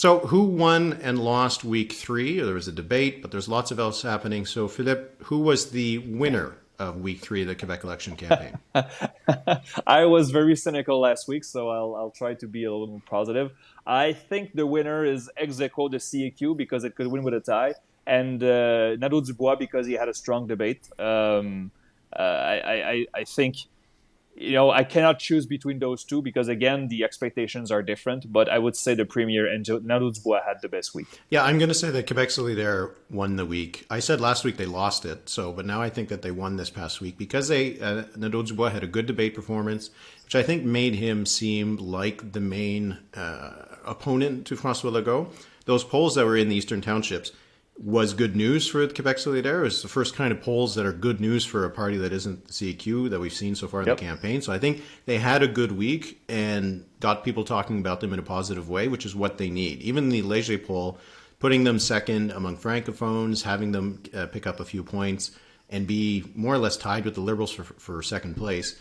So, who won and lost week three? There was a debate, but there's lots of else happening. So, Philippe, who was the winner of week three of the Quebec election campaign? I was very cynical last week, so I'll try to be a little more positive. I think the winner is ex aequo the CAQ because it could win with a tie, and Nadeau Dubois because he had a strong debate. I think I cannot choose between those two because again the expectations are different. But I would say the Premier and Nadeau Dubois had the best week. Yeah, I'm going to say that Quebec Solidaire won the week. I said last week they lost it, but now I think that they won this past week because Nadeau Dubois had a good debate performance, which I think made him seem like the main opponent to François Legault. Those polls that were in the Eastern Townships was good news for Quebec Solidaire. It was the first kind of polls that are good news for a party that isn't the CQ that we've seen so far in the Yep. campaign. So I think they had a good week and got people talking about them in a positive way, which is what they need. Even the Leger poll, putting them second among francophones, having them pick up a few points and be more or less tied with the Liberals for second place,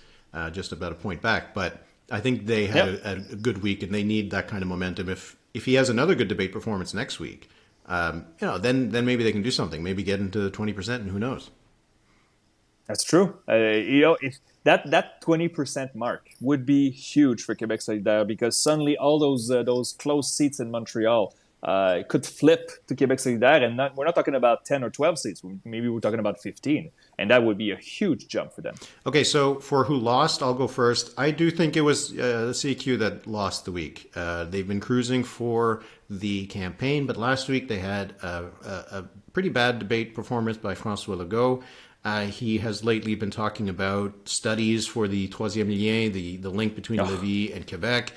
just about a point back. But I think they had Yep. a good week and they need that kind of momentum. If he has another good debate performance next week, then maybe they can do something. Maybe get into the 20%, and who knows? That's true. If that 20% mark would be huge for Quebec Solidaire because suddenly all those close seats in Montreal could flip to Quebec Solidaire, and we're not talking about 10 or 12 seats. Maybe we're talking about 15, and that would be a huge jump for them. Okay, so for who lost, I'll go first. I do think it was the CQ that lost the week. They've been cruising for the campaign, but last week they had a pretty bad debate performance by François Legault. He has lately been talking about studies for the Troisième Lien, the link between Oh, Lévis and Quebec.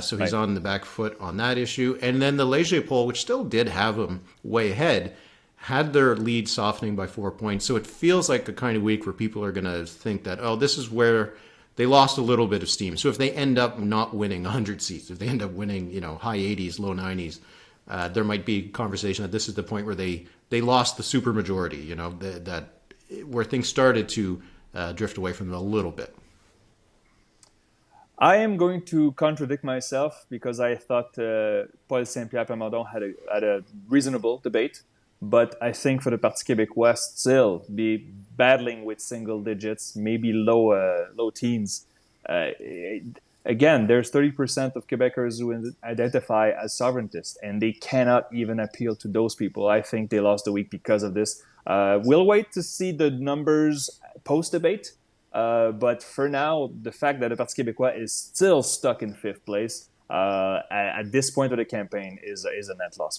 So he's right. on the back foot on that issue. And then the Leger poll, which still did have him way ahead, had their lead softening by 4 points. So it feels like the kind of week where people are going to think that, oh, this is where they lost a little bit of steam. So if they end up not winning 100 seats, if they end up winning, high 80s, low 90s, there might be conversation that this is the point where they lost the super majority, that where things started to drift away from them a little bit. I am going to contradict myself because I thought Paul Saint-Pierre Plamondon had a reasonable debate, but I think for the Parti québécois still be battling with single digits, maybe low teens. Uh, Again, there's 30% of Quebecers who identify as sovereigntists, and they cannot even appeal to those people. I think they lost the week because of this. We'll wait to see the numbers post debate. But for now, the fact that the Parti québécois is still stuck in fifth place at this point of the campaign is a net loss.